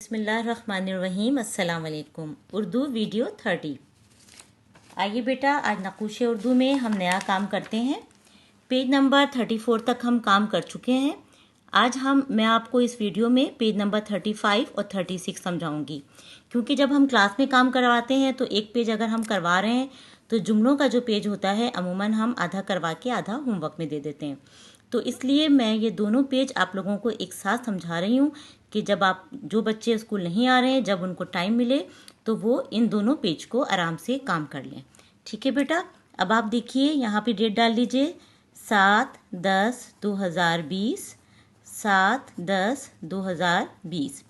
बिस्मिल्लाहिर्रहमानिर्रहीम। अस्सलाम वालेकुम। उर्दू वीडियो 30। आइए बेटा, आज नक़ूश उर्दू में हम नया काम करते हैं। पेज नंबर 34 तक हम काम कर चुके हैं। आज मैं आपको इस वीडियो में पेज नंबर 35 और 36 समझाऊंगी, क्योंकि जब हम क्लास में काम करवाते हैं तो एक पेज अगर हम करवा रहे हैं तो जुमलों का जो पेज होता है अमूमन हम आधा करवा के आधा होमवर्क में दे देते हैं। तो इसलिए मैं ये दोनों पेज आप लोगों को एक साथ समझा रही हूँ कि जब आप जो बच्चे स्कूल नहीं आ रहे हैं, जब उनको टाइम मिले तो वो इन दोनों पेज को आराम से काम कर लें। ठीक है बेटा, अब आप देखिए यहाँ पे डेट डाल लीजिए 7/10/2020, 7/10/2020।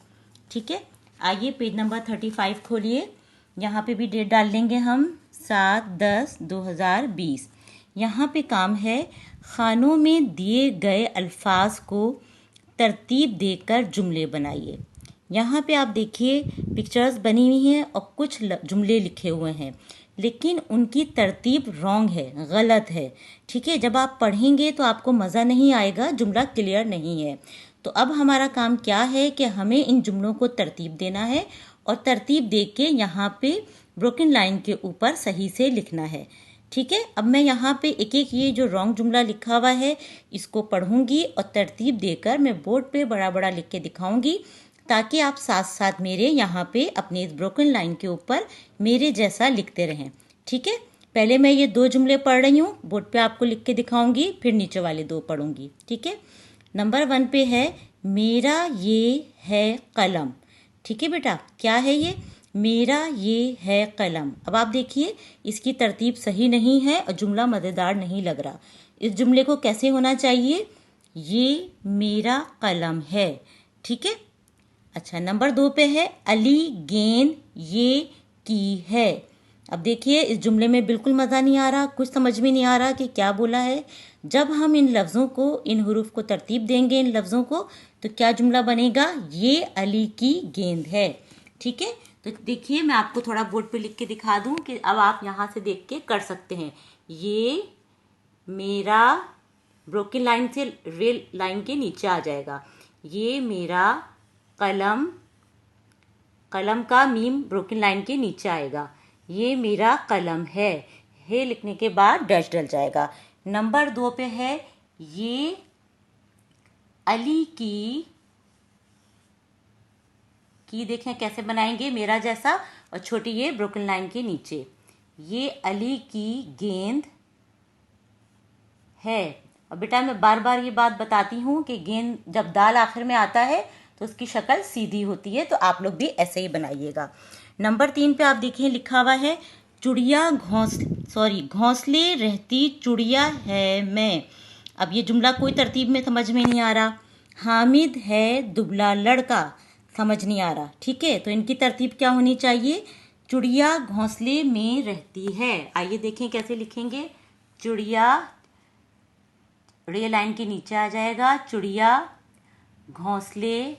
ठीक है, आइए पेज नंबर 35 खोलिए। यहाँ पे भी डेट डाल लेंगे हम 7/10/2020। यहाँ पे काम है खानों में दिए गए अल्फाज को तरतीब देकर जुमले बनाइए। यहाँ पे आप देखिए पिक्चर्स बनी हुई हैं और कुछ जुमले लिखे हुए हैं, लेकिन उनकी तरतीब रॉन्ग है, गलत है। ठीक है, जब आप पढ़ेंगे तो आपको मज़ा नहीं आएगा, जुमला क्लियर नहीं है। तो अब हमारा काम क्या है कि हमें इन जुमलों को तरतीब देना है और तरतीब दे के यहाँ पे ब्रोकन लाइन के ऊपर सही से लिखना है। ठीक है, अब मैं यहाँ पे एक एक ये जो रॉन्ग जुमला लिखा हुआ है इसको पढ़ूंगी और तरतीब देकर मैं बोर्ड पे बड़ा बड़ा लिख के दिखाऊंगी, ताकि आप साथ साथ मेरे यहाँ पे अपने इस ब्रोकन लाइन के ऊपर मेरे जैसा लिखते रहें। ठीक है, पहले मैं ये 2 जुमले पढ़ रही हूँ, बोर्ड पे आपको लिख के दिखाऊंगी, फिर नीचे वाले 2 पढ़ूंगी। ठीक है, नंबर 1 पे है मेरा ये है कलम। ठीक है बेटा, क्या है ये? मेरा ये है कलम। अब आप देखिए इसकी तरतीब सही नहीं है और जुमला मज़ेदार नहीं लग रहा। इस जुमले को कैसे होना चाहिए? ये मेरा कलम है। ठीक है, अच्छा नंबर 2 पे है अली गेंद ये की है। अब देखिए इस जुमले में बिल्कुल मज़ा नहीं आ रहा, कुछ समझ में नहीं आ रहा कि क्या बोला है। जब हम इन लफ्ज़ों को, इन हुरूफ को तरतीब देंगे इन लफ्ज़ों को, तो क्या जुमला बनेगा? ये अली की गेंद है। ठीक है, तो देखिए मैं आपको थोड़ा बोर्ड पे लिख के दिखा दूं कि अब आप यहाँ से देख के कर सकते हैं। ये मेरा ब्रोकन लाइन से रेल लाइन के नीचे आ जाएगा। ये मेरा कलम, कलम का मीम ब्रोकन लाइन के नीचे आएगा। ये मेरा कलम है लिखने के बाद डैश डल जाएगा। नंबर 2 पे है ये अली की देखें कैसे बनाएंगे मेरा जैसा, और छोटी ये ब्रोकन लाइन के नीचे। ये अली की गेंद है। और बेटा मैं बार बार ये बात बताती हूँ कि गेंद जब दाल आखिर में आता है तो उसकी शक्ल सीधी होती है, तो आप लोग भी ऐसे ही बनाइएगा। नंबर 3 पे आप देखिए लिखा हुआ है चिड़िया घोंसले रहती चिड़िया है मैं। अब ये जुमला कोई तरतीब में समझ में नहीं आ रहा। हामिद है दुबला लड़का, समझ नहीं आ रहा। ठीक है, तो इनकी तरतीब क्या होनी चाहिए? चिड़िया घोंसले में रहती है। आइए देखें कैसे लिखेंगे। चिड़िया रे लाइन के नीचे आ जाएगा, चिड़िया घोंसले,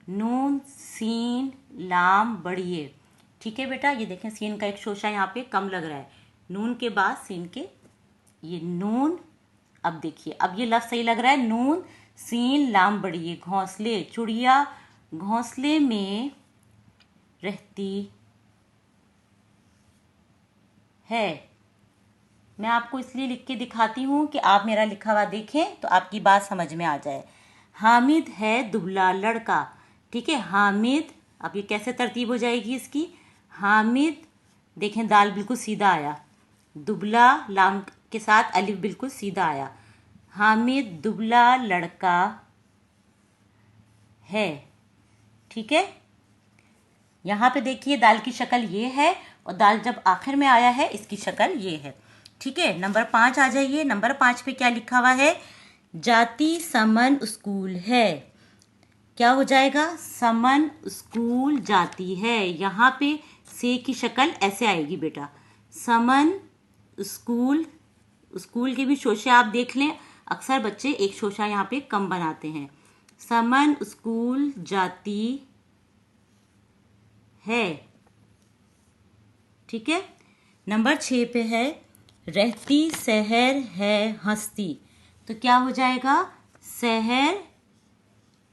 नून सीन लाम बढ़िए। ठीक है बेटा, ये देखें सीन का एक शोशा यहाँ पे कम लग रहा है, नून के बाद सीन के, ये नून। अब देखिए अब ये लफ्ज़ सही लग रहा है, नून सीन लाम बढ़िए, घोंसले, चिड़िया घोंसले में रहती है। मैं आपको इसलिए लिख के दिखाती हूँ कि आप मेरा लिखा हुआ देखें तो आपकी बात समझ में आ जाए। हामिद है दुबला लड़का। ठीक है, हामिद, अब ये कैसे तरतीब हो जाएगी इसकी? हामिद, देखें दाल बिल्कुल सीधा आया, दुबला लाम के साथ अलिफ बिल्कुल सीधा आया। हामिद दुबला लड़का है। ठीक है, यहाँ पे देखिए दाल की शक्ल ये है और दाल जब आखिर में आया है इसकी शक्ल ये है। ठीक है, नंबर 5 आ जाइए। नंबर 5 पे क्या लिखा हुआ है? जाति समन स्कूल है। क्या हो जाएगा? समन स्कूल जाती है। यहाँ पे से की शक्ल ऐसे आएगी बेटा, समन स्कूल। स्कूल के भी शोशे आप देख लें, अक्सर बच्चे एक शोशा यहाँ पे कम बनाते हैं। समन स्कूल जाती है। ठीक है, नंबर 6 पे है रहती शहर है हंसती। तो क्या हो जाएगा? शहर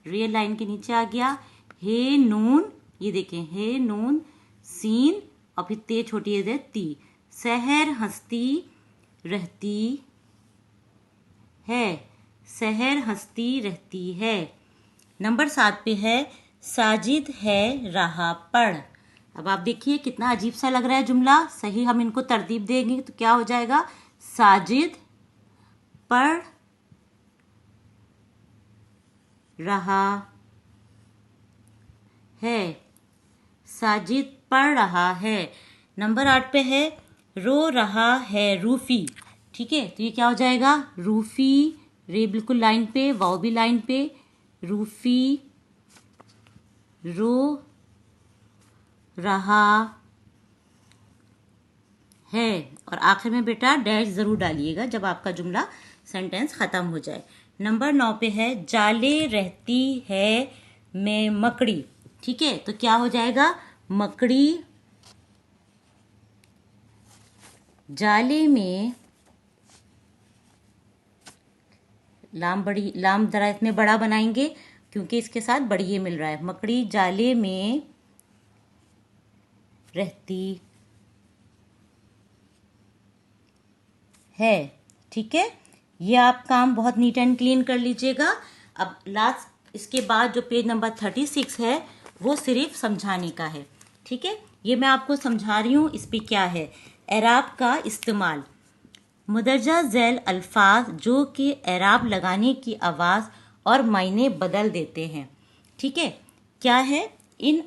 रियल लाइन के नीचे आ गया। हे नून, ये देखें, हे नून सीन और फिर ते छोटी है ती। सहर हंसती रहती है, सहर हंसती रहती है। नंबर 7 पे है साजिद है राह पढ़। अब आप देखिए कितना अजीब सा लग रहा है जुमला। सही हम इनको तरतीब देंगे तो क्या हो जाएगा, साजिद पढ़ रहा है, साजिद पढ़ रहा है। नंबर 8 पे है रो रहा है रूफी। ठीक है, तो ये क्या हो जाएगा, रूफी, रे बिल्कुल लाइन पे, वाव भी लाइन पे, रूफी रो रहा है। और आखिर में बेटा डैश जरूर डालिएगा जब आपका जुमला सेंटेंस खत्म हो जाए। नंबर 9 पे है जाले रहती है मैं मकड़ी। ठीक है, तो क्या हो जाएगा, मकड़ी जाले में, लाम जरा इसमें बड़ा बनाएंगे क्योंकि इसके साथ बढ़िए मिल रहा है। मकड़ी जाले में रहती है। ठीक है, ये आप काम बहुत नीट एंड क्लीन कर लीजिएगा। अब लास्ट इसके बाद जो पेज नंबर 36 है वो सिर्फ समझाने का है। ठीक है, ये मैं आपको समझा रही हूँ। इस पे क्या है, एराब का इस्तेमाल, मुदरजा झैल अल्फाज जो कि एराब लगाने की आवाज़ और मायने बदल देते हैं। ठीक है, क्या है इन,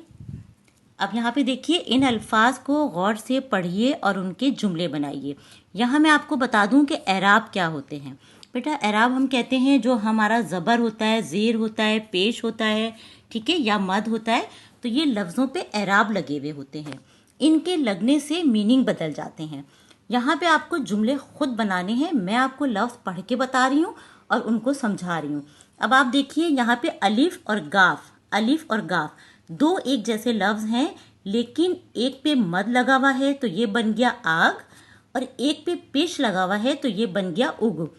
अब यहाँ पे देखिए, इन अल्फाज को गौर से पढ़िए और उनके जुमले बनाइए। यहाँ मैं आपको बता दूं कि एराब क्या होते हैं। बेटा एराब हम कहते हैं जो हमारा ज़बर होता है, ज़ेर होता है, पेश होता है, ठीक है, या मद होता है, तो ये लफ्ज़ों पे एराब लगे हुए होते हैं। इनके लगने से मीनिंग बदल जाते हैं। यहाँ पे आपको जुमले खुद बनाने हैं, मैं आपको लफ्ज़ पढ़ के बता रही हूँ और उनको समझा रही हूँ। अब आप देखिए यहाँ पे अलिफ और गाफ, अलिफ और गाफ दो एक जैसे लफ्ज़ हैं, लेकिन एक पे मद लगा हुआ है तो ये बन गया आग, और एक पे पेश लगा हुआ है तो ये बन गया उग।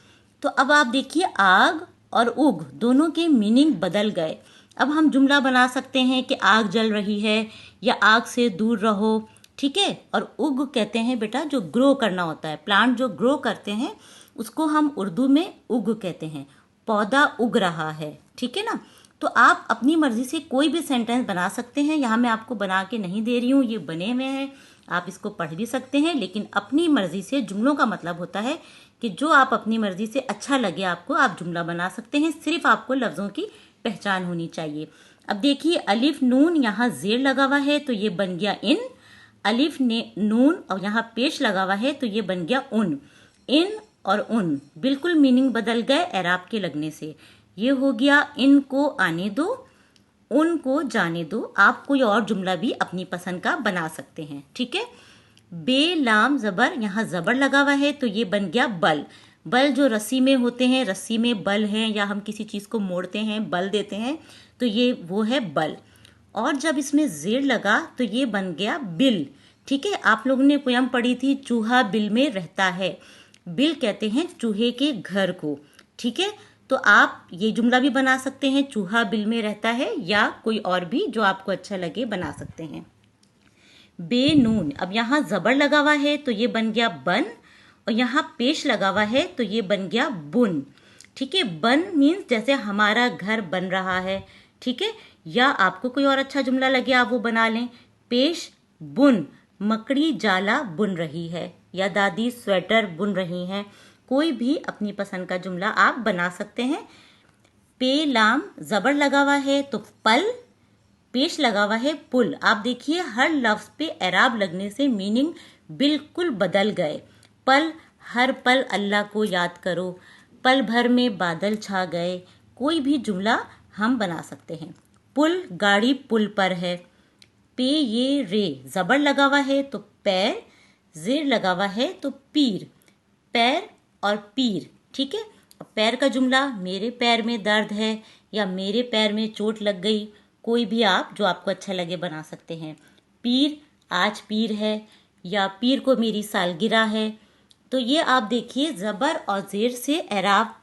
तो अब आप देखिए आग और उग दोनों के मीनिंग बदल गए। अब हम जुमला बना सकते हैं कि आग जल रही है या आग से दूर रहो। ठीक है, और उग कहते हैं बेटा जो ग्रो करना होता है, प्लांट जो ग्रो करते हैं उसको हम उर्दू में उग कहते हैं, पौधा उग रहा है। ठीक है ना, तो आप अपनी मर्जी से कोई भी सेंटेंस बना सकते हैं। यहाँ मैं आपको बना के नहीं दे रही हूँ, ये बने हुए हैं, आप इसको पढ़ भी सकते हैं, लेकिन अपनी मर्जी से। जुमलों का मतलब होता है कि जो आप अपनी मर्जी से अच्छा लगे आपको, आप जुमला बना सकते हैं। सिर्फ आपको लफ्ज़ों की पहचान होनी चाहिए। अब देखिए अलिफ नून, यहाँ जेर लगा हुआ है तो ये बन गया इन, अलिफ ने नून और यहाँ पेश लगा हुआ है तो ये बन गया उन। इन और उन बिल्कुल मीनिंग बदल गए एराब के लगने से। ये हो गया इनको आने दो, उनको जाने दो। आप कोई और जुमला भी अपनी पसंद का बना सकते हैं। ठीक है, बे लाम ज़बर, यहाँ ज़बर लगा हुआ है तो ये बन गया बल। बल जो रस्सी में होते हैं, रस्सी में बल हैं, या हम किसी चीज़ को मोड़ते हैं, बल देते हैं, तो ये वो है बल। और जब इसमें ज़ेर लगा तो ये बन गया बिल। ठीक है, आप लोगों ने पोयम पढ़ी थी चूहा बिल में रहता है। बिल कहते हैं चूहे के घर को। ठीक है, तो आप ये जुमला भी बना सकते हैं, चूहा बिल में रहता है, या कोई और भी जो आपको अच्छा लगे बना सकते हैं। बेनून, अब यहाँ ज़बर लगा हुआ है तो ये बन गया बन, और यहाँ पेश लगा हुआ है तो ये बन गया बुन। ठीक है, बन मीन्स जैसे हमारा घर बन रहा है। ठीक है, या आपको कोई और अच्छा जुमला लगे आप वो बना लें। पेश बुन, मकड़ी जाला बुन रही है, या दादी स्वेटर बुन रही हैं। कोई भी अपनी पसंद का जुमला आप बना सकते हैं। पे लाम ज़बर लगा हुआ है तो पल, पेश लगा हुआ है पुल। आप देखिए हर लफ्ज़ पे एराब लगने से मीनिंग बिल्कुल बदल गए। पल, हर पल अल्लाह को याद करो, पल भर में बादल छा गए। कोई भी जुमला हम बना सकते हैं। पुल, गाड़ी पुल पर है। पे ये रे ज़बर लगा हुआ है तो पैर, ज़ेर लगा हुआ है तो पीर, पैर और पीर। ठीक है, पैर का जुमला मेरे पैर में दर्द है या मेरे पैर में चोट लग गई। कोई भी आप जो आपको अच्छा लगे बना सकते हैं। पीर, आज पीर है, या पीर को मेरी सालगिरह है। तो ये आप देखिए ज़बर और ज़ेर से एराब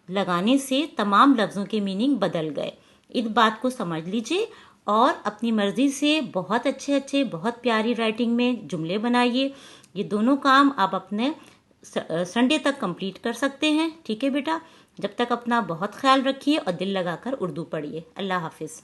लगाने से तमाम लफ्ज़ों के मीनिंग बदल गए। इस बात को समझ लीजिए और अपनी मर्जी से बहुत अच्छे अच्छे बहुत प्यारी राइटिंग में जुमले बनाइए। ये दोनों काम आप अपने संडे तक कंप्लीट कर सकते हैं। ठीक है बेटा, जब तक अपना बहुत ख्याल रखिए और दिल लगाकर उर्दू पढ़िए। अल्लाह हाफिज़।